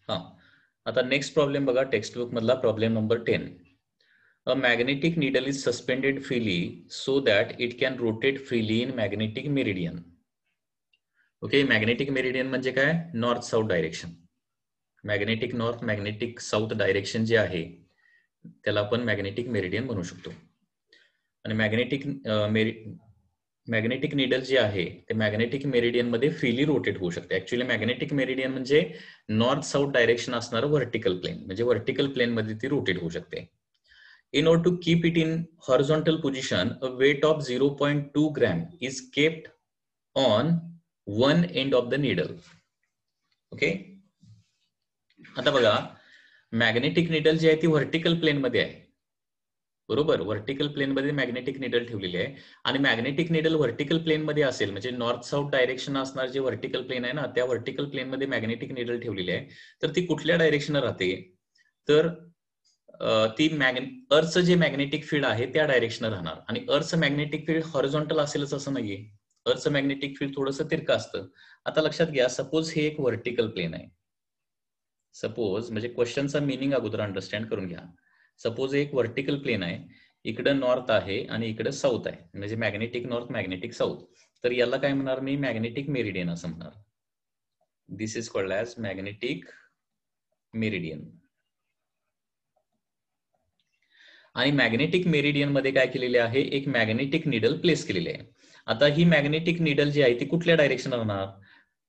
हा, आता next problem बघा, टेक्स्ट बुक मधला problem number 10. A magnetic needle is suspended freely so that it can rotate freely in magnetic meridian. Okay, magnetic meridian म्हणजे काय? North south direction. Magnetic north, magnetic south direction जे आहे त्याला आपण magnetic meridian म्हणू शकतो. आणि मॅग्नेटिक निडल जे आहे ते मॅग्नेटिक मेरिडियन मध्ये फ्रीली रोटेट होऊ शकते. ऍक्च्युअली मॅग्नेटिक मेरिडियन म्हणजे नॉर्थ साऊथ डायरेक्शन असणारं व्हर्टिकल प्लेन, म्हणजे व्हर्टिकल प्लेन मध्ये ती रोटेट होऊ शकते. In order to keep it in horizontal position, a weight of 0.2 gram is kept on one end of the needle. Okay? आता बघा, magnetic needle जी आहे ती व्हर्टिकल प्लेन मध्ये आहे, बरोबर. व्हर्टिकल प्लेन मध्ये मॅग्नेटिक निडल ठेवलेली आहे आणि मॅग्नेटिक निडल व्हर्टिकल प्लेन मध्ये असेल म्हणजे नॉर्थ साऊथ डायरेक्शन असणार जे व्हर्टिकल प्लेन आहे ना, त्या व्हर्टिकल प्लेन मध्ये मॅग्नेटिक निडल ठेवलेली आहे. तर ती कुठल्या डायरेक्शन राहते? तर ती अर्थचं जे मॅग्नेटिक फील्ड आहे त्या डायरेक्शन राहणार. आणि अर्थचं मॅग्नेटिक फील्ड हॉरिझॉन्टल असेलच असं नाहीये, अर्थचं मॅग्नेटिक फील्ड थोडंसं तिरकं असतं. आता लक्षात घ्या, सपोज हे एक व्हर्टिकल प्लेन आहे. सपोज म्हणजे क्वेश्चनचा मिनिंग अगोदर अंडरस्टँड करून घ्या. सपोज एक व्हर्टिकल प्लेन आहे, इकडं नॉर्थ आहे आणि इकडं साऊथ आहे, म्हणजे मॅग्नेटिक नॉर्थ, मॅग्नेटिक साऊथ. तर याला काय म्हणणार मी? मॅग्नेटिक मेरिडियन असं म्हणणार. This is called as magnetic meridian. आणि मॅग्नेटिक मेरिडियन मध्ये काय केलेले आहे? एक मॅग्नेटिक निडल प्लेस केलेली आहे. आता ही मॅग्नेटिक निडल जी आहे ती कुठल्या डायरेक्शन राहणार?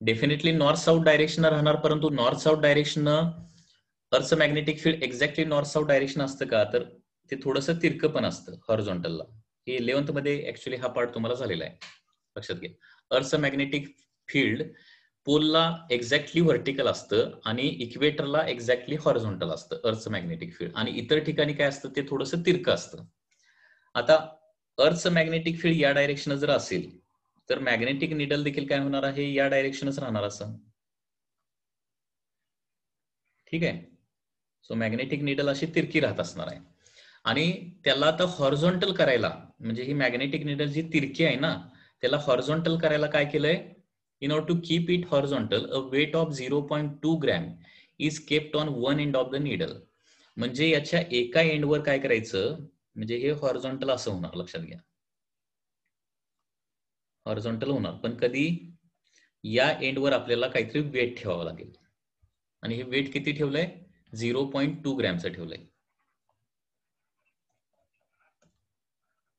डेफिनेटली नॉर्थ साऊथ डायरेक्शन राहणार. परंतु नॉर्थ साऊथ डायरेक्शन अर्थचं magnetic field exactly north south direction असतं का? तर ते थोडंसं तिरकं पण असतं हॉरिझॉन्टलला. हे 11th मध्ये ऍक्च्युली हा पार्ट तुम्हाला झालेला आहे, लक्षात घ्या. अर्थचं मॅग्नेटिक फील्ड पोलला एक्झॅक्टली व्हर्टिकल असतं आणि इक्वेटरला एक्झॅक्टली हॉरिझॉन्टल असतं अर्थचं मॅग्नेटिक फील्ड. आणि इतर ठिकाणी काय असतं? ते थोडंसं तिरकं असतं. आता अर्थचं मॅग्नेटिक फील्ड या डायरेक्शन जर असेल तर मॅग्नेटिक निडल देखील काय होणार आहे? या डायरेक्शनच राहणार असं. ठीक आहे. सो मॅग्नेटिक निडल अशी तिरकी राहत असणार आहे. आणि त्याला आता हॉरिझॉन्टल करायला, म्हणजे ही मॅग्नेटिक निडल जी तिरकी आहे ना, त्याला हॉरिझॉन्टल करायला काय केलंय? In order to keep it horizontal, a weight of 0.2 gram is kept on one end of the needle. म्हणजे याच्या एका एंडवर काय करायचं? म्हणजे हे हॉरिझॉन्टल असं होणार, लक्षात घ्या. हॉरिझॉन्टल होणार, पण कधी? या एंडवर आपल्याला काहीतरी वेट ठेवावं लागेल. आणि हे वेट किती ठेवलंय? 0.2 ग्रॅमचं ठेवलंय.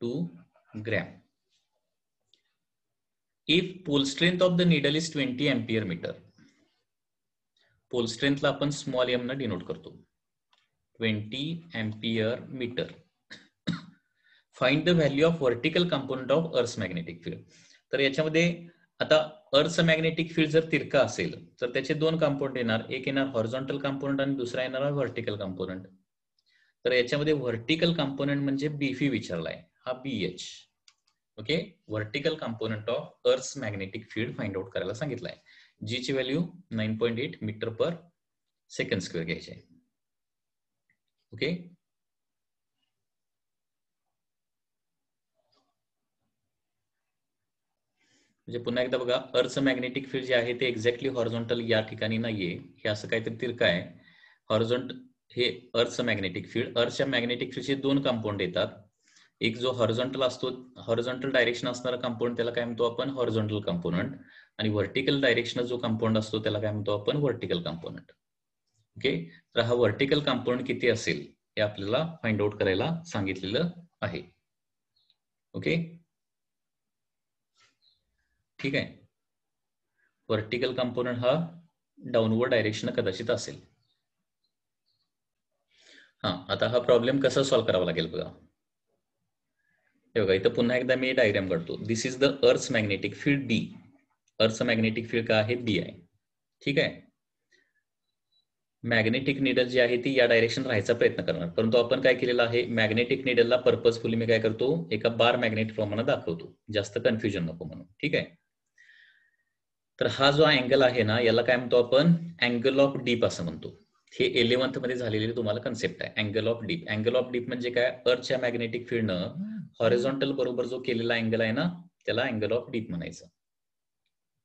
2 gram. If pole strength of the needle is 20 ampere meter, pole स्ट्रेंथला आपण स्मॉल एम न डिनोट करतो, 20 ampere meter. Find the value of vertical component of earth magnetic field. तर याच्यामध्ये आता अर्थचं मॅग्नेटिक फील्ड जर तिरका असेल तर त्याचे दोन कंपोनंट येणार, एक येणार हॉरिझॉन्टल कंपोनंट आणि दुसरा येणार व्हर्टिकल कंपोनंट. तर याच्यामध्ये व्हर्टिकल कंपोनंट म्हणजे बीफी विचारलाय, हा BH. Okay, vertical component of earth magnetic field find out करायला सांगितलंय. जी ची व्हॅल्यू 9.8 मीटर पर सेकंड स्क्वेअर घ्यायची आहे. ओके, म्हणजे पुन्हा एकदा बघा, अर्थचं मॅग्नेटिक फील्ड जे आहे ते एक्झॅक्टली हॉरिझॉन्टल या ठिकाणी नाहीये, हे असं काहीतरी तिरकं आहे. हॉरिझॉन्टल हे अर्थचं मॅग्नेटिक फील्ड, अर्थच्या मॅग्नेटिक फील्डचे दोन कंपाऊंड येतात. एक जो हॉरिझॉन्टल असतो, हॉरिझॉन्टल डायरेक्शन असणारा कंपाऊंड त्याला काय म्हणतो आपण? Horizontal component. आणि व्हर्टिकल डायरेक्शन जो कंपाऊंड असतो त्याला काय म्हणतो आपण? Vertical component. ओके, तर हा व्हर्टिकल कंपाऊंड किती असेल हे आपल्याला फाइंड आउट करायला सांगितलेलं आहे. ओके, ठीक आहे. व्हर्टिकल कंपोनंट हा डाऊनवर्ड डायरेक्शन कदाचित असेल. हा, आता हा प्रॉब्लेम कसा सॉल्व्ह करावा लागेल बघा. हे बघा, इथं पुन्हा एकदा मी डायग्राम काढतो. This is the earth magnetic field B. अर्थचं मॅग्नेटिक फील्ड काय आहे? B आहे. ठीक आहे. मॅग्नेटिक निडल जी आहे ती या डायरेक्शन राहायचा प्रयत्न करणार, परंतु आपण काय केलेलं आहे? मॅग्नेटिक निडलला पर्पजफुली मी काय करतो? एका बार मॅग्नेट प्रमाणे दाखवतो, जास्त कन्फ्युजन नको म्हणून. ठीक आहे. तर हा जो अँगल आहे ना, याला काय म्हणतो आपण? अँगल ऑफ डीप असं म्हणतो. हे 11th मध्ये झालेली तुम्हाला कन्सेप्ट आहे, angle of deep. Angle of deep म्हणजे काय? अर्थच्या मॅग्नेटिक फील्डनं हॉरिझॉन्टल बरोबर जो केलेला अँगल आहे ना, त्याला अँगल ऑफ डीप म्हणायचं.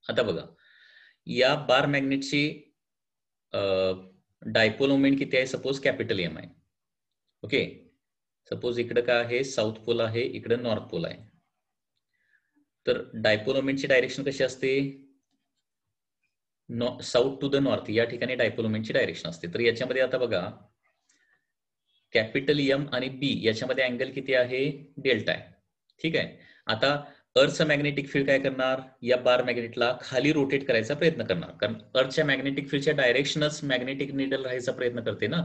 आता बघा, या बार मॅग्नेटची डायपोल मोमेंट किती आहे, सपोज कॅपिटल एम आहे. ओके, सपोज इकडं काय आहे, साऊथ पोल आहे, इकडं नॉर्थ पोल आहे. तर डायपोल मोमेंटची डायरेक्शन कशी असते, साऊथ टू द नॉर्थ या ठिकाणी डायपोल मोमेंटची डायरेक्शन असते. तर याच्यामध्ये आता बघा, कॅपिटल एम आणि बी याच्यामध्ये अँगल किती आहे, डेल्टा आहे. ठीक आहे. आता अर्थचं मॅग्नेटिक फील्ड काय करणार, या बार मॅग्नेटला खाली रोटेट करायचा प्रयत्न करणार, कारण अर्थच्या मॅग्नेटिक फील्डच्या डायरेक्शनच मॅग्नेटिक निडल राहायचा प्रयत्न करते ना.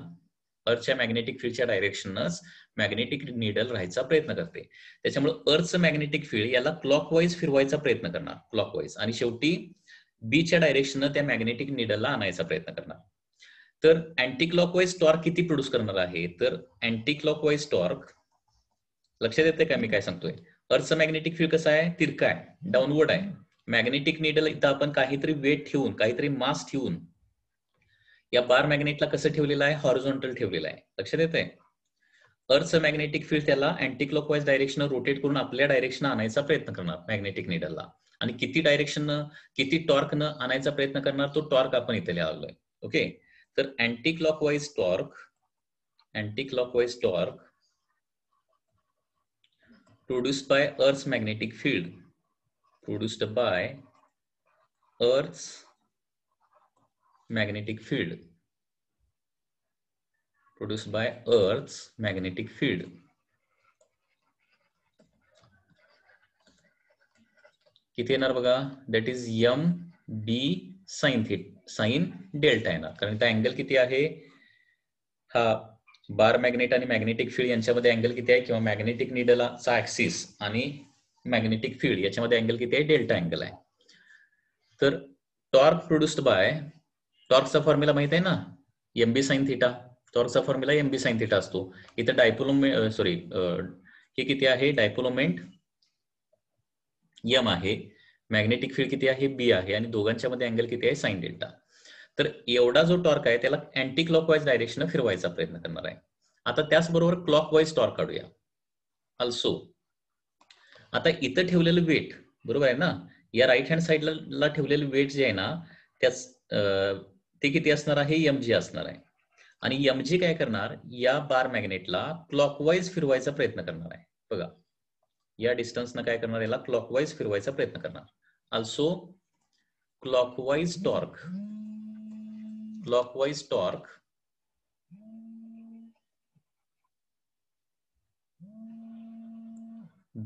अर्थच्या मॅग्नेटिक फील्डच्या डायरेक्शनच मॅग्नेटिक निडल राहायचा प्रयत्न करते. त्याच्यामुळे अर्थचं मॅग्नेटिक फील्ड याला क्लॉकवाईज फिरवायचा प्रयत्न करणार, क्लॉकवाईज, आणि शेवटी बीच्या डायरेक्शननं त्या मॅग्नेटिक निडलला आणायचा प्रयत्न करणार. तर अँटी क्लॉकवाईज टॉर्क किती प्रोड्यूस करणार आहे, तर अँटी क्लॉकवाईज टॉर्क, लक्षात येते का मी काय सांगतोय, अर्थचं मॅग्नेटिक फील्ड कसं आहे, तिरका आहे, डाऊनवर्ड आहे. मॅग्नेटिक निडल इथं आपण काहीतरी वेट ठेवून, काहीतरी मास ठेवून या बार मॅग्नेटला कसं ठेवलेलं आहे, हॉरिझॉन्टल ठेवलेलं आहे. लक्षात येते, अर्थचं मॅग्नेटिक फील्ड त्याला अँटी क्लॉकवाईज डायरेक्शन रोटेट करून आपल्या डायरेक्शन आणायचा प्रयत्न करणार मॅग्नेटिक निडलला. आणि किती डायरेक्शन, किती टॉर्कनं आणायचा प्रयत्न करणार, तो टॉर्क आपण इथे लिहिलोय. ओके, तर anti clockwise torque produced by Earth's magnetic field, produced by Earth's magnetic field, produced by Earth's magnetic field. किती येणार बघा, that is M B sine delta येणार, कारण त्या अँगल किती आहे, हा बार मॅग्नेट आणि मॅग्नेटिक फील्ड यांच्यामध्ये अँगल किती आहे, किंवा मॅग्नेटिक निडलचा ऍक्सिस आणि मॅग्नेटिक फील्ड याच्यामध्ये अँगल किती आहे, डेल्टा अँगल आहे. तर टॉर्क प्रोड्युस्ड बाय, टॉर्कचा फॉर्म्युला माहित आहे ना, एमबी साइन थिटा. टॉर्कचा फॉर्म्युला एमबी साइन थिटा असतो. इथं डायपोल सॉरी हे किती आहे, डायपोल मोमेंट एम आहे, मॅग्नेटिक फील्ड किती आहे, बी आहे, आणि दोघांच्या मध्ये अँगल किती आहे, साइन डेल्टा. तर एवढा जो टॉर्क आहे त्याला अँटी क्लॉकवाईज डायरेक्शन फिरवायचा प्रयत्न करणार आहे. आता त्याचबरोबर क्लॉकवाईज टॉर्क काढूया ऑल्सो. आता इथं ठेवलेलं वेट, बरोबर आहे ना, या राईट हँड साइडला ठेवलेलं वेट जे आहे ना, त्याच ते किती असणार आहे, एमजी असणार आहे. आणि एमजी काय करणार, या बार मॅग्नेटला क्लॉकवाईज फिरवायचा प्रयत्न करणार आहे. बघा, या डिस्टन्सनं काय करणार, याला क्लॉकवाईज फिरवायचा प्रयत्न करणार. Also clockwise torque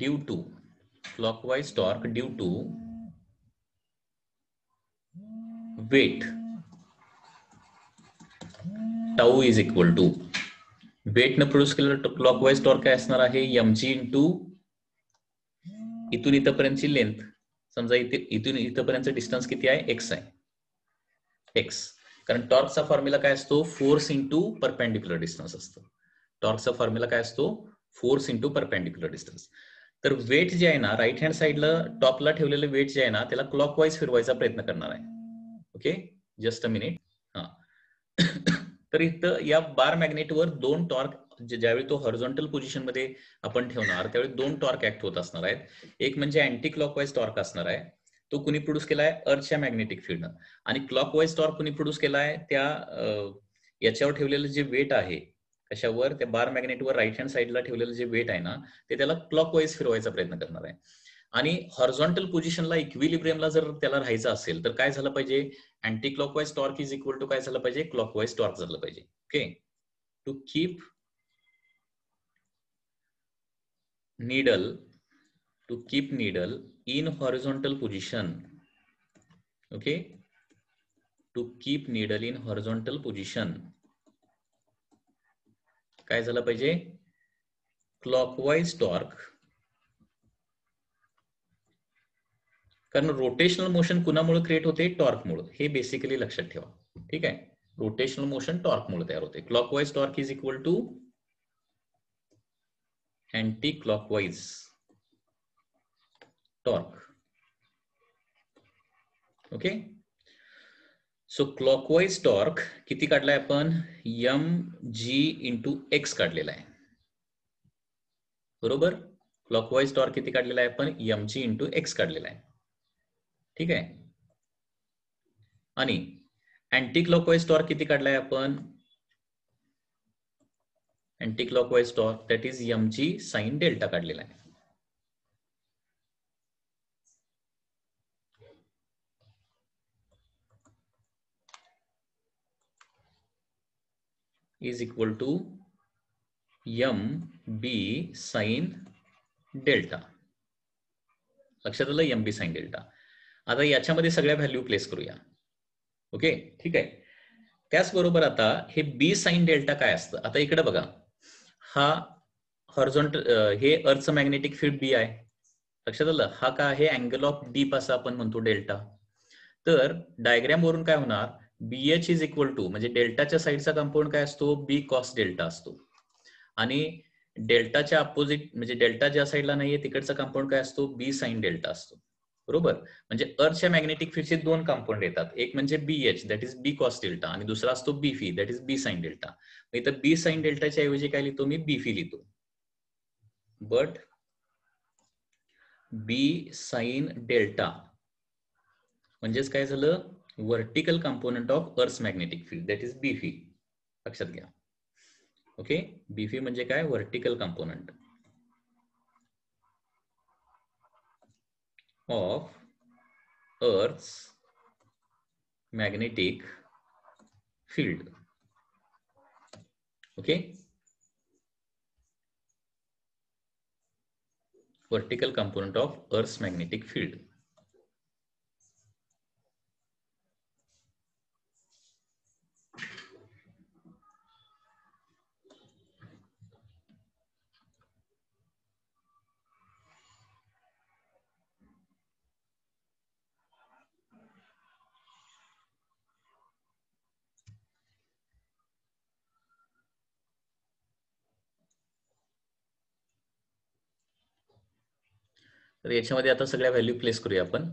due to weight tau is equal to, weight न प्रोड्यूस केलेलं क्लॉकवाईज टॉर्क काय असणार आहे, mg इंटू इथून इथपर्यंतची लेंथ, समजा इथून इथपर्यंत डिस्टन्स किती आहे, एक्स आहे, एक्स. कारण टॉर्कचा फॉर्म्युला काय असतो, फोर्स इंटू परपेंडिक्युलर डिस्टन्स असतो. टॉर्कचा फॉर्म्युला काय असतो, फोर्स इंटू परपेंडिक्युलर डिस्टन्स. तर वेट जे आहे ना, राईट हँड साइडला टॉपला ठेवलेलं वेट जे आहे ना, त्याला क्लॉकवाईज फिरवायचा प्रयत्न करणार आहे. Okay, just a minute. हा, तर इथं या बार मॅग्नेटवर दोन टॉर्क, ज्यावेळी तो हॉरिझॉन्टल पोझिशन मध्ये आपण ठेवणार त्यावेळी दोन टॉर्क ऍक्ट होत असणार आहेत. एक म्हणजे अँटी क्लॉकवाईज टॉर्क असणार आहे, तो कुणी प्रोड्यूस केलाय, अर्थच्या मॅग्नेटिक फील्डनं. आणि क्लॉकवाईज टॉर्क कुणी प्रोड्यूस केलाय, त्या याच्यावर ठेवलेलं जे वेट आहे, कशावर, त्या बार मॅग्नेटवर राईट हँड साइडला ठेवलेलं जे वेट आहे ना, ते त्याला क्लॉकवाईज फिरवायचा प्रयत्न करणार आहे. आणि हॉरिझॉन्टल पोझिशनला इक्विलिब्रियमला जर त्याला राहायचं असेल तर काय झालं पाहिजे, anti clockwise torque is equal to काय झालं पाहिजे, क्लॉकवाईज टॉर्क झालं पाहिजे. Okay, to keep needle in horizontal position. Okay, to keep needle in horizontal position काय झालं पाहिजे, क्लॉकवाईज टॉर्क. कारण रोटेशनल मोशन कुणामुळे क्रिएट होते, टॉर्कमुळे. हे बेसिकली लक्षात ठेवा. ठीक आहे, रोटेशनल मोशन टॉर्कमुळे तयार होते. Clockwise torque is equal to anti clockwise torque. Okay, so clockwise torque किती काढलाय आपण, एम जी इंटू एक्स काढलेला आहे, बरोबर. क्लॉकवाईज टॉर्क किती काढलेला आहे आपण, एम जी इंटू एक्स काढलेला आहे. ठीक आहे, आणि अँटी क्लॉकवाईज टॉर्क किती काढलाय आपण? Anti clockwise torque that is mg sine delta काढलेला आहे. Is equal to mb sine delta. लक्षात आलं? mb sine delta. आता याच्यामध्ये सगळ्या व्हॅल्यू प्लेस करूया. ओके, ठीक आहे. त्याचबरोबर आता हे बी साइन डेल्टा काय असतं? आता इकडे बघा, हा हॉरिझॉन्टल हे अर्थचं मॅग्नेटिक फील्ड बी आहे. लक्षात आलं? हा का आहे? अँगल ऑफ डीप असं आपण म्हणतो डेल्टा. तर डायग्राम वरून काय होणार? बीएच इज इक्वल टू, म्हणजे डेल्टाच्या साईडचा कंपाऊंड काय असतो? बी कॉस डेल्टा असतो. आणि डेल्टाच्या अपोजिट म्हणजे डेल्टा ज्या साईडला नाहीये तिकडचा कंपाऊंड काय असतो? बी साइन डेल्टा असतो. बरोबर? म्हणजे अर्थच्या मॅग्नेटिक फील्डचे दोन कंपाऊंड येतात. एक म्हणजे B H that is B cos delta आणि दुसरा असतो B phi that is B sine delta. इथं बी साइन डेल्टाच्या ऐवजी काय लिहितो मी? बी फी लिहितो. बट बी साइन डेल्टा म्हणजेच काय झालं? Vertical component of earth magnetic field that is B phi. लक्षात घ्या. ओके, बी फी म्हणजे काय? Vertical component of Earth's magnetic field. Okay, vertical component of Earth's magnetic field. तर याच्यामध्ये आता सगळ्या व्हॅल्यू प्लेस करूया आपण.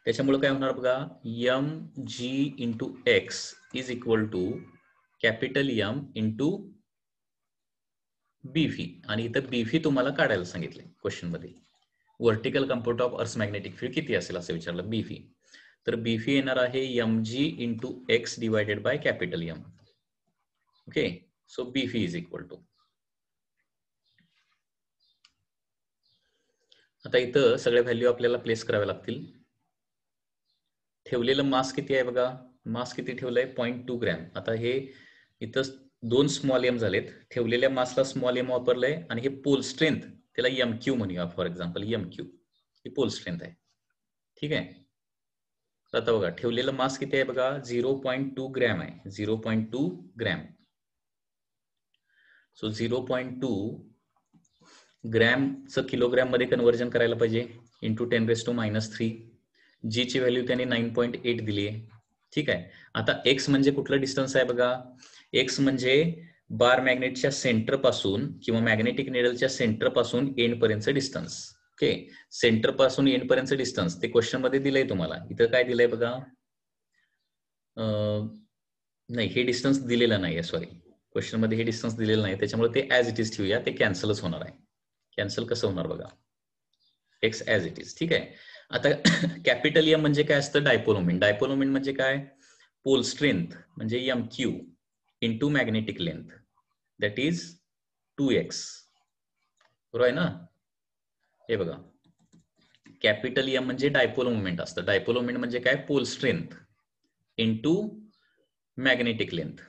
त्याच्यामुळे काय होणार बघा? M g into x is equal to capital m into b phi. आणि इथं बी फी तुम्हाला काढायला सांगितले क्वेश्चन मध्ये. Vertical component of earth magnetic field किती असेल असं विचारलं, बी फी. तर बी फी येणार आहे m g into x divided by capital m. Okay, so b phi is equal to. आता इथं सगळ्या व्हॅल्यू आपल्याला प्लेस कराव्या लागतील. ठेवलेलं मास किती आहे बघा? मास किती ठेवलंय? 0.2 ग्रॅम. आता हे इथं दोन स्मॉल एम झालेत. ठेवलेल्या मासला स्मॉल एम वापरलंय आणि हे पोल स्ट्रेंथ त्याला एम क्यू म्हणूया फॉर एक्झाम्पल. एम क्यू ही पोल स्ट्रेंथ आहे. ठीक आहे. आता बघा ठेवलेलं मास किती आहे बघा? 0.2 ग्रॅम आहे. 0.2 ग्रॅम. सो 0.2 ग्रॅमचं किलोग्रॅम मध्ये कन्व्हर्जन करायला पाहिजे इंटू 10⁻³ जी ची व्हॅल्यू त्यांनी 9.8 दिली आहे. ठीक आहे. आता एक्स म्हणजे कुठलं डिस्टन्स आहे बघा? एक्स म्हणजे बार मॅग्नेटच्या सेंटर पासून किंवा मॅग्नेटिक निडलच्या सेंटर पासून एंड पर्यंत डिस्टन्स. ओके, सेंटर पासून एंड पर्यंत डिस्टन्स ते क्वेश्चन मध्ये दिलंय तुम्हाला. इथं काय दिलंय बघा? नाही, हे डिस्टन्स दिलेलं नाहीये. सॉरी, क्वेश्चन मध्ये हे डिस्टन्स दिलेलं नाही, त्याच्यामुळे ते ऍज इट इज ठेवूया. ते कॅन्सलच होणार आहे. कॅन्सल कसं होणार बघा? X as it is. ठीक आहे. आता कॅपिटल एम म्हणजे काय असतं? Dipole moment. डायपोल मोमेंट म्हणजे काय? पोल स्ट्रेंथ म्हणजे M Q into magnetic length that is 2x. बरोबर आहे ना? हे बघा, कॅपिटल एम म्हणजे डायपोल मोमेंट असतं. डायपोल मोमेंट म्हणजे काय? Pole strength into magnetic length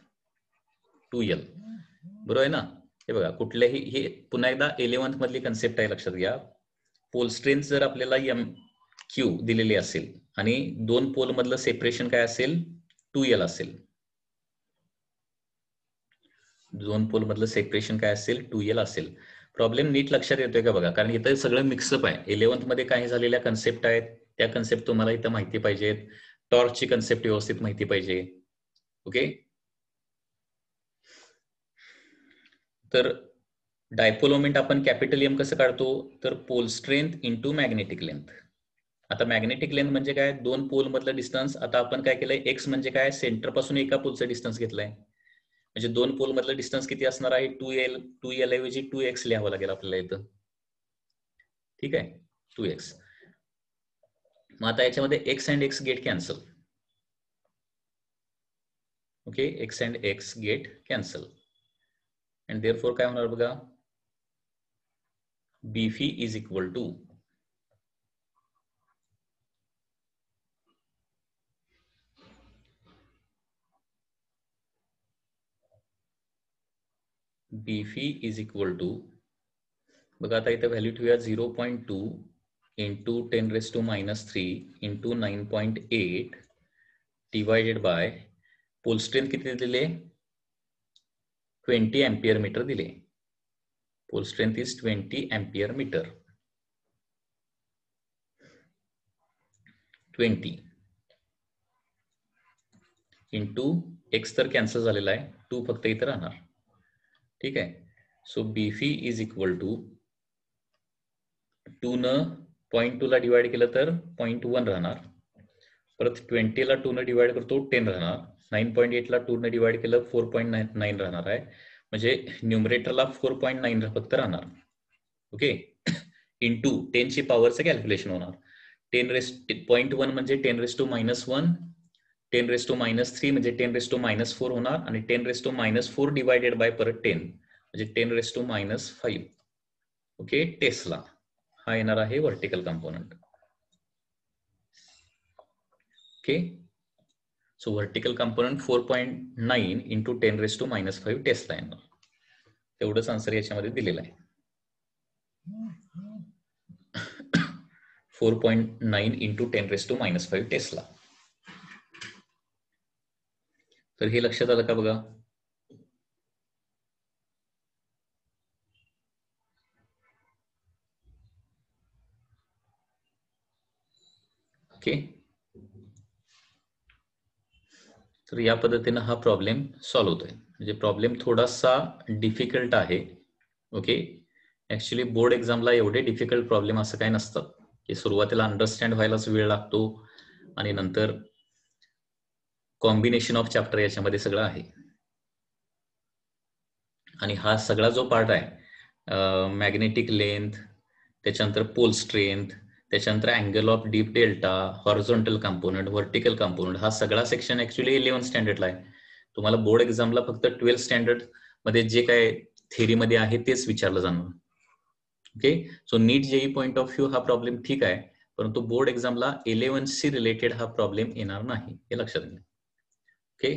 2L. बरोबर आहे ना? हे बघा, कुठल्याही, हे पुन्हा एकदा 11th मधली कन्सेप्ट आहे, लक्षात घ्या. पोल स्ट्रेंथ जर आपल्याला एम क्यू दिलेली असेल आणि दोन पोल मधलं सेपरेशन काय असेल? 2L असेल. दोन पोल मधलं सेपरेशन काय असेल? 2L असेल. प्रॉब्लेम नीट लक्षात येतोय का बघा? कारण इथं सगळं मिक्सअप आहे. 11th मध्ये काही झालेल्या कन्सेप्ट आहेत, त्या कन्सेप्ट तुम्हाला इथं माहिती पाहिजेत. टॉर्चची कन्सेप्ट व्यवस्थित माहिती पाहिजे. ओके, तर डायपोल मोमेंट आपण कॅपिटल एम कसं काढतो? तर pole strength into magnetic length. आता मॅग्नेटिक लेंथ म्हणजे काय? दोन पोल मधलं डिस्टन्स. आता आपण काय केलंय? एक्स म्हणजे काय? सेंटर पासून एका पोलचं डिस्टन्स घेतलंय. म्हणजे दोन पोल मधलं डिस्टन्स किती असणार आहे? 2L. 2L ऐवजी 2x लिहावं लागेल आपल्याला इथं. ठीक आहे, 2x. मग आता याच्यामध्ये x and x get cancel. Okay, x and x get cancel and therefore काय होणार बघा, बीफी इज इक्वल टू बघा आता इथे व्हॅल्यू ठेवूया 0.2 into 10⁻³ into 9.8 divided by pole strength किती दिले, 20 एम्पियर मीटर दिले. Pole strength is 20 ampere metre. 20 into x तर कॅन्सल झालेला आहे, 2 फक्त इथे राहणार. ठीक आहे, so BF is equal to 2 न 0.2 ला डिवाइड केलं तर 0.1 राहणार, परत 20 ला 2 न डिवाइड करतो 10 राहणार, 9.8 ला 2 न डिवाइड केलं 4.9 राहणार आहे, म्हणजे न्यूमरेटरला 4.9 फक्त राहणार. ओके, इंटू 10 ची पॉवरचं कॅल्क्युलेशन होणार. 0.1 म्हणजे 10⁻⁻1, 10⁻³ म्हणजे 10⁻⁻4 होणार आणि 10⁻⁻4 डिवायडेड बाय परत 10 म्हणजे 10⁻⁵. ओके, टेस्ला हा येणार आहे vertical component. Okay, so vertical component 4.9 into 10⁻⁵ Tesla येणार. तेवढंच आन्सर याच्यामध्ये दिलेलं आहे. 4.9 इंटू 10⁻⁵ टेस्ला. तर हे लक्षात आलं का बघा. ओके, तर या पद्धतीनं हा प्रॉब्लेम सॉल्व्ह होतोय. म्हणजे प्रॉब्लेम थोडासा डिफिकल्ट आहे. ओके, ऍक्च्युली बोर्ड एक्झामला एवढे डिफिकल्ट प्रॉब्लेम असं काय नसतं, की सुरुवातीला अंडरस्टँड व्हायलाच वेळ लागतो आणि नंतर कॉम्बिनेशन ऑफ चॅप्टर याच्यामध्ये सगळं आहे. आणि हा सगळा जो पार्ट आहे, मॅग्नेटिक लेंथ, त्याच्यानंतर पोल स्ट्रेंथ, त्याच्यानंतर angle of deep delta, horizontal component, vertical component, हा सगळा सेक्शन ऍक्च्युली 11 स्टँडर्डला आहे. तुम्हाला बोर्ड एक्झामला फक्त 12 स्टँडर्ड मध्ये जे काय थेअरीमध्ये आहे तेच विचारलं जाणार. Okay, so NEET JEE point of view हा प्रॉब्लेम ठीक आहे, परंतु बोर्ड एक्झामला 11सी रिलेटेड हा प्रॉब्लेम येणार नाही, हे लक्षात घ्या. ओके,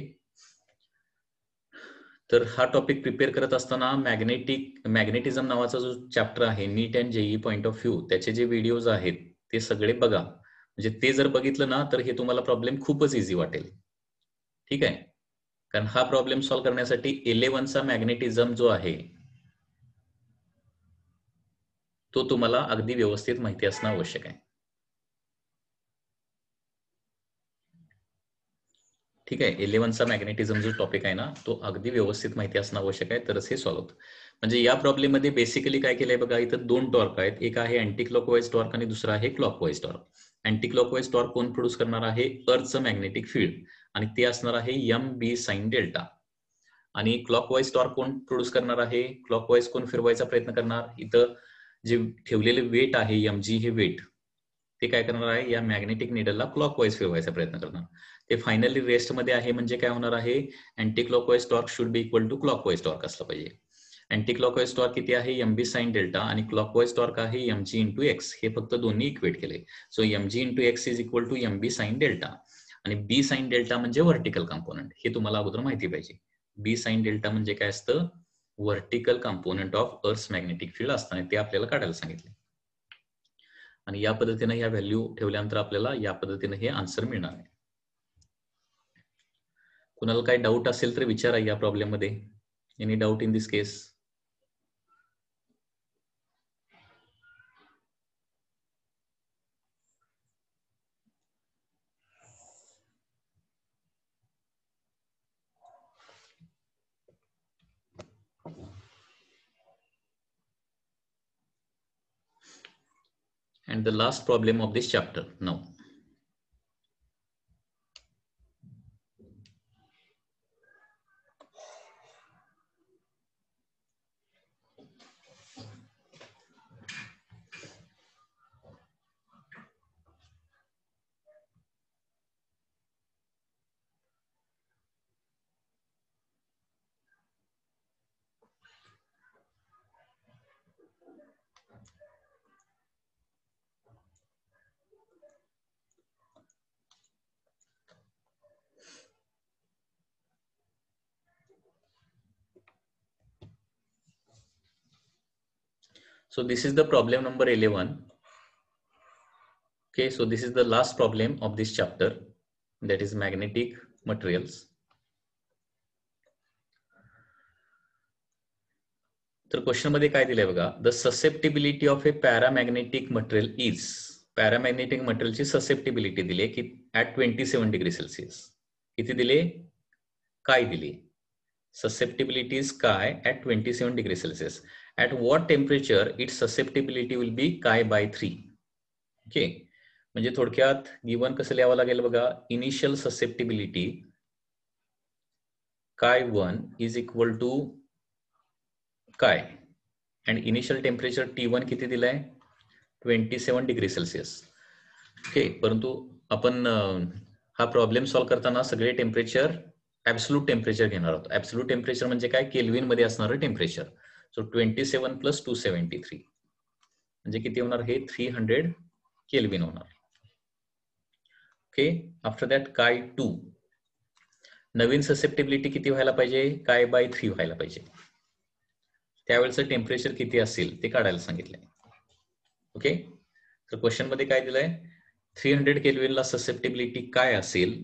तर हा टॉपिक प्रिपेअर करत असताना मॅग्नेटिझम नावाचा जो चॅप्टर आहे NEET and JEE point of view, त्याचे जे व्हिडिओज आहेत ते सगळे बघा. म्हणजे ते जर बघितलं ना तर हे तुम्हाला प्रॉब्लेम खूपच इझी वाटेल. ठीक आहे, कारण हा प्रॉब्लेम सॉल्व्ह करण्यासाठी 11चा मॅग्नेटिझम जो आहे तो तुम्हाला अगदी व्यवस्थित माहिती असणं आवश्यक आहे. ठीक आहे, 11चा मॅग्नेटिझम जो टॉपिक आहे ना तो अगदी व्यवस्थित माहिती असणं आवश्यक आहे, तरच हे सॉल्व्ह होतं. म्हणजे या प्रॉब्लेम मध्ये बेसिकली काय केलंय बघा, इथं 2 टॉर्क आहेत, एक आहे अँटी क्लॉकवाईज टॉर्क आणि दुसरा आहे clockwise torque. Anti clockwise torque कोण प्रोड्यूस करणार आहे, अर्थचं मॅग्नेटिक फील्ड, आणि ते असणार आहे MB sin डेल्टा. आणि क्लॉकवाईज टॉर्क कोण प्रोड्यूस करणार आहे, क्लॉकवाईज कोण फिरवायचा प्रयत्न करणार, इथं जे ठेवलेले वेट आहे MG, हे वेट ते काय करणार आहे, या मॅग्नेटिक निडलला क्लॉकवाईज फिरवायचा प्रयत्न करणार. ते फायनली रेस्ट मध्ये आहे, म्हणजे काय होणार आहे, anti clockwise torque should be equal to clockwise torque असला पाहिजे. अँटी क्लॉकवाईज टॉर्क किती आहे, MB sin डेल्टा, आणि क्लॉकवाईज टॉर्क आहे MG इंटू एक्स. हे फक्त दोन्ही इक्वेट केले. So MG into x is equal to MB sin delta, आणि B sin डेल्टा म्हणजे व्हर्टिकल कंपोनंट. हे तुम्हाला अगोदर माहिती पाहिजे. B sin डेल्टा म्हणजे काय असतं, vertical component of earth magnetic field असतं, ते आपल्याला काढायला सांगितले. आणि या पद्धतीने ह्या व्हॅल्यू ठेवल्यानंतर आपल्याला या पद्धतीने हे आन्सर मिळणार आहे. कुणाला काही डाऊट असेल तर विचारा या प्रॉब्लेम मध्ये. Any doubt in this case? And the last problem of this chapter now. So this is the problem number 11. Okay, so this is the last problem of this chapter, that is magnetic materials. तर question मध्ये काय दिलंय बघा, the susceptibility of A paramagnetic material is, paramagnetic मटेरियलची susceptibility दिली की at 27 degree Celsius. किती दिले, काय दिली, susceptibility is chi at 27 degree Celsius. At what temperature its susceptibility will be chi by 3. Okay, म्हणजे थोडक्यात गिवन कसं लिहावं लागेल बघा, initial susceptibility chi 1 is equal to chi and initial temperature T1 किती दिलाय, 27 डिग्री सेल्सिअस. ओके, परंतु आपण हा प्रॉब्लेम सॉल्व्ह करताना सगळे टेम्परेचर ऍब्सोल्यूट टेम्परेचर घेणार आहोत. ऍब्सोल्यूट टेम्परेचर म्हणजे काय, केल्विन मध्ये असणारं टेम्परेचर. सो 27 प्लस 273 म्हणजे किती होणार, हे 300 केल्विन होणार. ओके, आफ्टर दॅट काय 2, नवीन ससेप्टिबिलिटी किती व्हायला पाहिजे, काय बाय 3 व्हायला पाहिजे. त्यावेळेचं टेम्परेचर किती असेल ते काढायला सांगितलंय. ओके, तर क्वेश्चन मध्ये काय दिलंय, 300 केल्विनला ससेप्टिबिलिटी काय असेल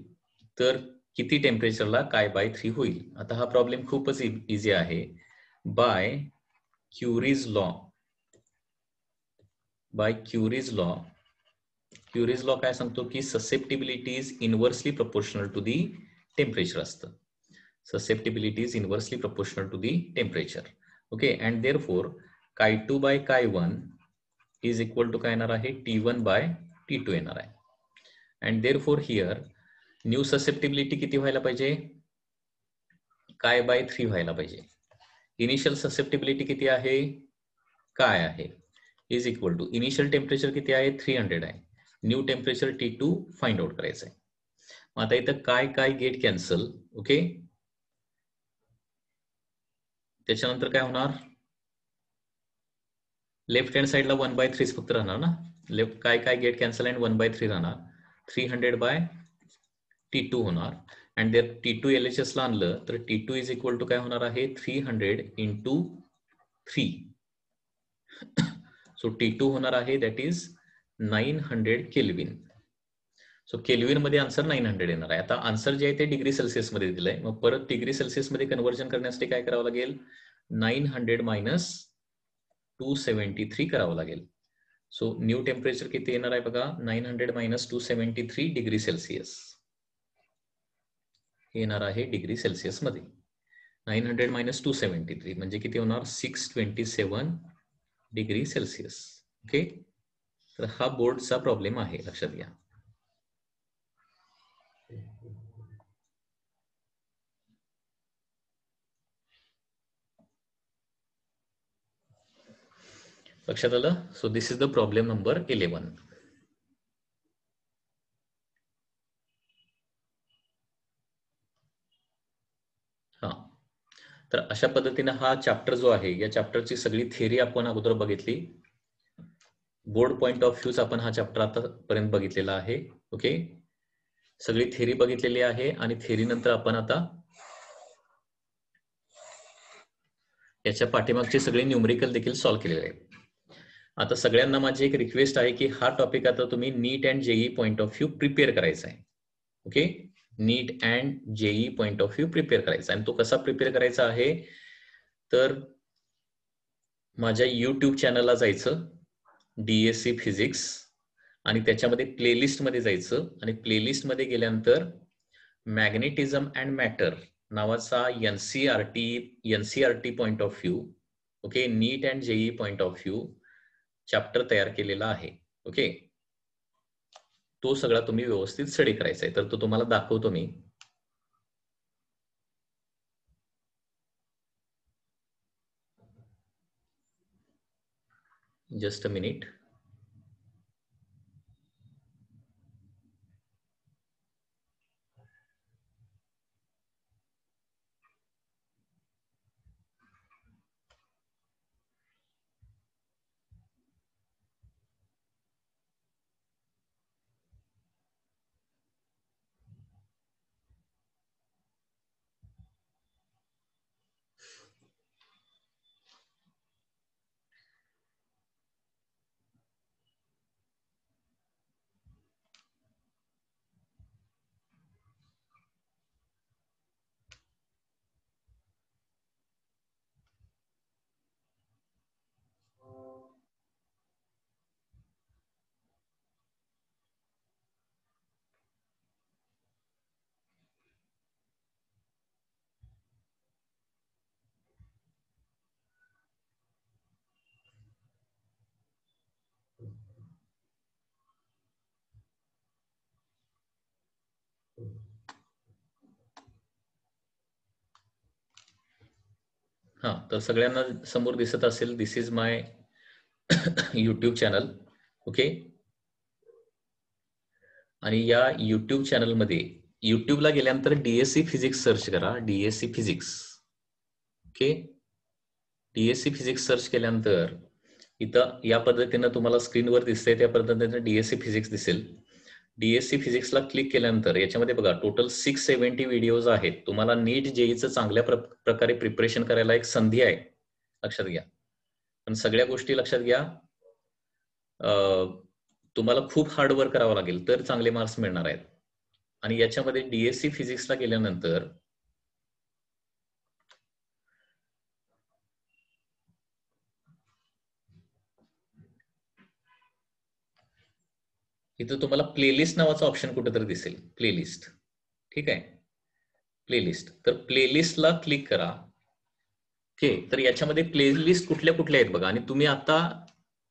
तर किती टेम्परेचरला काय बाय 3 होईल. आता हा प्रॉब्लेम खूपच इझी आहे. By Curie's law, by Curie's law, Curie's law काय सांगतो की susceptibility is inversely proportional to the temperature असतं. Susceptibility is inversely proportional to the temperature. Okay, and therefore काय 2 बाय काय 1 इज इक्वल टू काय येणार आहे, T1 बाय T2 येणार आहे. And therefore here new susceptibility किती व्हायला पाहिजे, काय बाय 3 व्हायला पाहिजे. इनिशियल ससेप्टिबिलिटी किती आहे, काय आहे, is equal to initial temperature किती आहे, 300 आहे. New temperature T2 find out करायचं आहे. मग आता इथं काय गेट कॅन्सल. ओके, त्याच्यानंतर काय होणार, लेफ्ट हँड साइडला 1/3 फक्त राहणार ना. लेफ्ट काय गेट कॅन्सल अँड 1/3 राहणार. 300 बाय T2 होणार. अँड देअर T2 LHS ला आणलं तर T2 इज इक्वल टू काय होणार आहे, 300 इंटू 3. सो T2 होणार आहे that is 900 kelvin. So kelvin मध्ये आन्सर 900 येणार आहे. आता आन्सर जे आहे ते डिग्री सेल्सिअस मध्ये दिलंय, मग परत डिग्री सेल्सिअस मध्ये कन्व्हर्जन करण्यासाठी काय करावं लागेल, 900 मायनस 273 करावं लागेल. सो न्यू टेम्परेचर किती येणार आहे बघा, 900 मायनस 273 डिग्री सेल्सिअस येणार आहे डिग्री सेल्सिअस मध्ये. 900 मायनस 273 म्हणजे किती होणार, 627 डिग्री सेल्सिअस. ओके, तर हा बोर्डचा प्रॉब्लेम आहे, लक्षात घ्या. लक्षात आलं. So this is the problem number 11. हा, तर अशा पद्धतीने हा चॅप्टर जो आहे, या चॅप्टरची सगळी थिअरी आपण अगोदर बघितली. बोर्ड पॉइंट ऑफ व्ह्यूज आपण हा चॅप्टर आतापर्यंत बघितलेला आहे. ओके, सगळी थिअरी बघितलेली आहे आणि थिअरी नंतर आपण आता याच्या पाठीमागचे सगळे न्यूमरिकल देखील सॉल्व्ह केलेले आहे. आता सगळ्यांना माझी एक रिक्वेस्ट आहे की हा टॉपिक आता तुम्ही NEET and JEE point of view prepare करायचा आहे. Okay, NEET and JEE point of view prepare करायचा. आणि तो कसा प्रिपेअर करायचा आहे, तर माझ्या युट्यूब चॅनलला जायचं, DSC फिजिक्स, आणि त्याच्यामध्ये प्लेलिस्ट मध्ये जायचं आणि प्लेलिस्ट मध्ये गेल्यानंतर मॅग्नेटिझम अँड मॅटर नावाचा NCERT point of view, okay, NEET and JEE point of view chapter तयार केलेला आहे. ओके, तो सगळा तुम्ही व्यवस्थित स्टडी करायचा आहे. तर तो तुम्हाला दाखवतो मी. Just a minute. हा, तर सगळ्यांना समोर दिसत असेल, this is my YouTube channel. Okay. आणि या युट्यूब चॅनलमध्ये युट्यूबला गेल्यानंतर डीएससी फिजिक्स सर्च करा. DSC physics. Okay. DSC physics search केल्यानंतर इथं या पद्धतीनं तुम्हाला स्क्रीनवर दिसतंय, त्या पद्धतीनं डीएससी फिजिक्स दिसेल. डीएससी फिजिक्सला क्लिक केल्यानंतर याच्यामध्ये बघा टोटल 670 व्हिडिओज आहेत. तुम्हाला नीट जेईचं चांगल्या प्रकारे प्रिपरेशन करायला एक संधी आहे, लक्षात घ्या. पण सगळ्या गोष्टी लक्षात घ्या, तुम्हाला खूप हार्डवर्क करावं लागेल तर चांगले मार्क्स मिळणार आहेत. आणि याच्यामध्ये डीएससी फिजिक्सला गेल्यानंतर इथं तुम्हाला प्लेलिस्ट नावाचा ऑप्शन कुठेतरी दिसेल, प्लेलिस्ट. ठीक आहे, प्लेलिस्ट. तर प्लेलिस्टला क्लिक करा. ओके. तर याच्यामध्ये प्लेलिस्ट कुठल्या कुठल्या आहेत बघा. आणि तुम्ही आता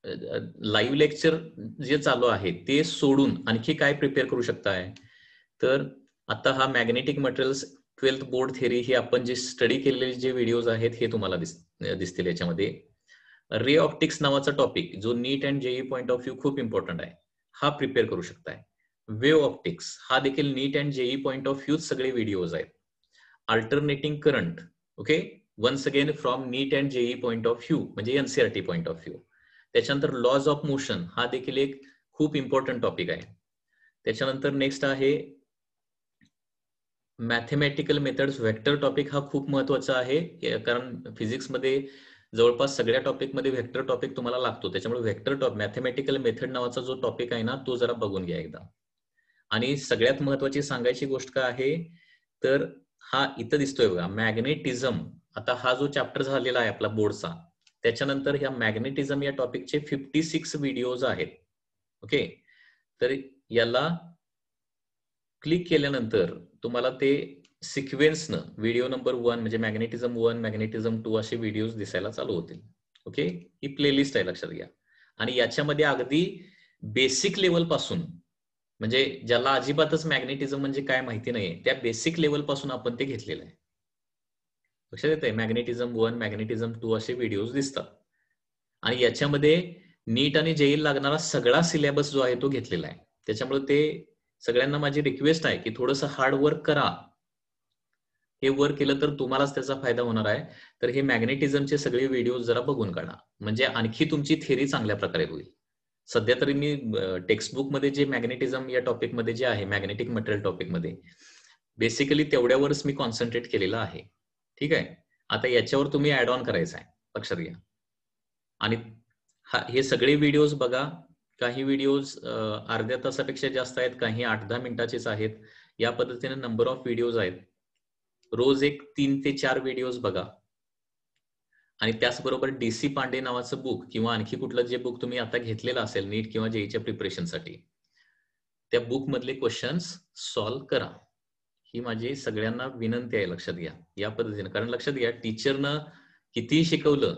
लाईव्ह लेक्चर जे चालू आहे ते सोडून आणखी काय प्रिपेअर करू शकताय, तर आता हा magnetic materials 12th board theory हे आपण जे स्टडी केलेले जे व्हिडिओज आहेत हे तुम्हाला दिसतील. याच्यामध्ये रे ऑप्टिक्स नावाचा टॉपिक जो NEET and JEE point of view खूप इम्पॉर्टंट आहे, हा प्रिपेअर करू शकताय. वेव्ह ऑप्टिक्स हा देखील NEET and JEE point of view सगळे व्हिडिओज आहेत. Alternating current, okay, once again from NEET and JEE point of view म्हणजे एनसीईआरटी पॉइंट ऑफ व्ह्यू. त्याच्यानंतर लॉज ऑफ मोशन हा देखील एक खूप इम्पॉर्टंट टॉपिक आहे. त्याच्यानंतर नेक्स्ट आहे मॅथमॅटिकल मेथड्स. व्हेक्टर टॉपिक हा खूप महत्वाचा आहे, कारण फिजिक्समध्ये जवळपास सगळ्या टॉपिकमध्ये व्हेक्टर टॉपिक तुम्हाला लागतो. त्याच्यामुळे व्हेक्टर मॅथमॅटिकल मेथड नावाचा जो टॉपिक आहे ना, तो जरा बघून घ्या एकदा. आणि सगळ्यात महत्वाची सांगायची गोष्ट काय आहे, तर हा इथं दिसतोय बघा मॅग्नेटिझम. आता हा जो चॅप्टर झालेला आहे आपला बोर्डचा, त्याच्यानंतर ह्या मॅग्नेटिझम या टॉपिकचे 56 व्हिडिओज आहेत. ओके. तर याला क्लिक केल्यानंतर तुम्हाला ते सिक्वेन्सनं व्हिडिओ नंबर 1 म्हणजे मॅग्नेटिझम 1, मॅग्नेटिझम 2 असे व्हिडिओज दिसायला चालू होतील. ओके. ही प्लेलिस्ट आहे, लक्षात घ्या. आणि याच्यामध्ये अगदी बेसिक लेवल पासून, म्हणजे ज्याला अजिबातच मॅग्नेटिझम म्हणजे काय माहिती नाहीये, त्या बेसिक लेवल पासून आपण ते घेतलेलं आहे. लक्षात येतंय, मॅग्नेटिझम 1, मॅग्नेटिझम 2 असे व्हिडिओज दिसतात. आणि याच्यामध्ये नीट आणि जेईल लागणारा सगळा सिलेबस जो आहे तो घेतलेला आहे. त्याच्यामुळे ते सगळ्यांना माझी रिक्वेस्ट आहे की थोडंसं हार्ड वर्क करा. हे वर्क केलं तर तुम्हालाच त्याचा फायदा होणार आहे. तर हे मॅग्नेटिझमचे सगळे व्हिडिओ जरा बघून काढा, म्हणजे आणखी तुमची थेरी चांगल्या प्रकारे होईल. सध्या तरी मी टेक्स्टबुकमध्ये जे मॅग्नेटिझम या टॉपिकमध्ये जे आहे, मॅग्नेटिक मटेरियल टॉपिकमध्ये बेसिकली तेवढ्यावरच मी कॉन्सन्ट्रेट केलेलं आहे. ठीक आहे. आता याच्यावर तुम्ही ऍड ऑन करायचं आहे, लक्षात घ्या. आणि हे सगळे व्हिडिओज बघा. काही व्हिडिओज अर्ध्या तासापेक्षा जास्त आहेत, काही 8-10 मिनिटाचेच आहेत. या पद्धतीने नंबर ऑफ व्हिडिओज आहेत. रोज एक 3 ते 4 व्हिडिओज बघा. आणि त्याचबरोबर DC पांडे नावाचं बुक किंवा आणखी कुठलं जे बुक तुम्ही आता घेतलेलं असेल नीट किंवा जेईच्या प्रिपरेशनसाठी, त्या बुक मधले क्वेश्चन्स सॉल्व्ह करा. ही माझी सगळ्यांना विनंती आहे, लक्षात घ्या या पद्धतीने. कारण लक्षात घ्या, टीचरनं कितीही शिकवलं,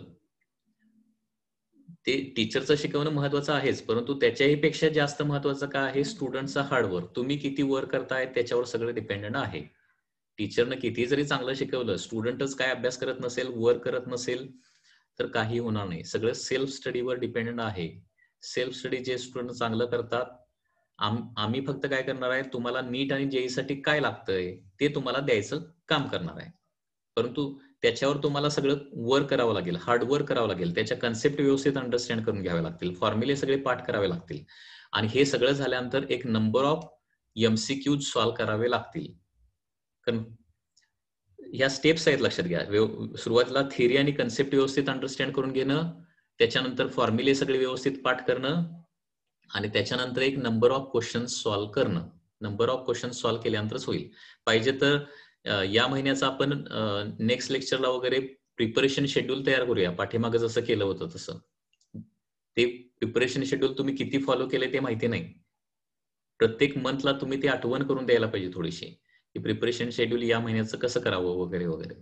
ते टीचरचं शिकवणं महत्वाचं आहेच, परंतु त्याच्याही पेक्षा जास्त महत्वाचं काय आहे, स्टुडंटचा हार्डवर्क. तुम्ही किती वर्क करताय त्याच्यावर सगळं डिपेंडेंट आहे. टीचरनं किती जरी चांगलं शिकवलं, स्टुडंटच काय अभ्यास करत नसेल, वर्क करत नसेल, तर काही होणार नाही. सगळं सेल्फ स्टडीवर डिपेंडेंट आहे. सेल्फ स्टडी जे स्टुडंट चांगलं करतात, आम्ही फक्त काय करणार आहे, तुम्हाला नीट आणि जेईसाठी काय लागतंय ते तुम्हाला द्यायचं काम करणार आहे. परंतु त्याच्यावर तुम्हाला सगळं वर्क करावं लागेल, हार्डवर्क करावं लागेल. त्याच्या कन्सेप्ट व्यवस्थित अंडरस्टँड करून घ्यावे लागतील, फॉर्म्युले सगळे पाठ करावे लागतील. आणि हे सगळं झाल्यानंतर एक नंबर ऑफ MCQ सॉल्व्ह करावे लागतील. कारण ह्या स्टेप्स आहेत, लक्षात घ्या. सुरुवातीला थिअरी आणि कन्सेप्ट व्यवस्थित अंडरस्टँड करून घेणं, त्याच्यानंतर फॉर्म्युले सगळे व्यवस्थित पाठ करणं, आणि त्याच्यानंतर एक नंबर ऑफ क्वेश्चन सॉल्व्ह करणं. नंबर ऑफ क्वेश्चन सॉल्व्ह केल्यानंतरच होईल. पाहिजे तर या महिन्याचा आपण नेक्स्ट लेक्चरला वगैरे प्रिपरेशन शेड्यूल तयार करूया, पाठीमागे जसं केलं होतं तसं. ते प्रिपरेशन शेड्यूल तुम्ही किती फॉलो केले ते माहिती नाही. प्रत्येक मंथला तुम्ही ते आठवण करून द्यायला पाहिजे थोडीशी, की प्रिपरेशन शेड्यूल या महिन्याचं कसं करावं वगैरे वगैरे.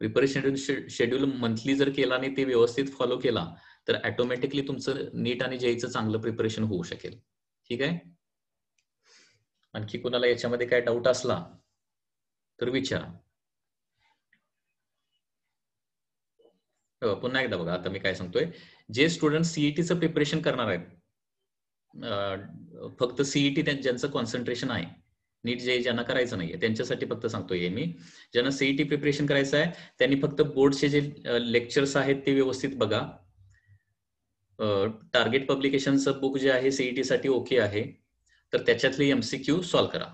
प्रिपरेशन शेड्यूल मंथली जर केला आणि ते व्यवस्थित फॉलो केला, तर ऑटोमॅटिकली तुमचं नीट आणि जेईचं चांगलं प्रिपरेशन होऊ शकेल. ठीक आहे. आणखी कोणाला याच्यामध्ये काय डाऊट असला तर विचारा. पुन्हा एकदा बघा, आता मी काय सांगतोय, जे स्टुडंट सीईटीचं प्रिपरेशन करणार आहेत, फक्त सीईटी ज्यांचं कॉन्सन्ट्रेशन आहे, नीट जे ज्यांना करायचं नाहीये त्यांच्यासाठी फक्त सांगतोय मी. ज्यांना सीईटी प्रिपरेशन करायचं आहे त्यांनी फक्त बोर्डचे जे लेक्चर्स आहेत ते व्यवस्थित बघा. टार्गेट पब्लिकेशनचं बुक जे आहे सीईटी साठी ओके आहे, तर त्याच्यातले एमसीक्यू सॉल्व्ह करा.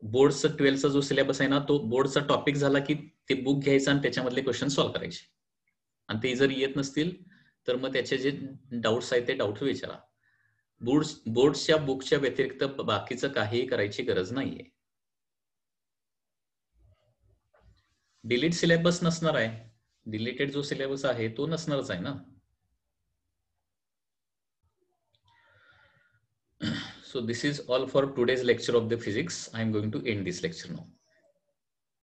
बोर्डचा 12चा जो सिलेबस आहे ना, तो बोर्डचा टॉपिक झाला की ते बुक घ्यायचं आणि त्याच्यामधले क्वेश्चन सॉल्व्ह करायचे. आणि ते जर येत नसतील तर मग त्याचे जे डाऊट्स आहेत ते डाऊट विचारा. बोर्ड्सच्या बुकच्या व्यतिरिक्त बाकीचं काहीही करायची गरज नाहीये. डिलीट सिलेबस नसणार आहे, डिलीटेड जो सिलेबस आहे तो नसणारच आहे ना. So this is all for today's lecture of the physics. I am going to end this lecture now.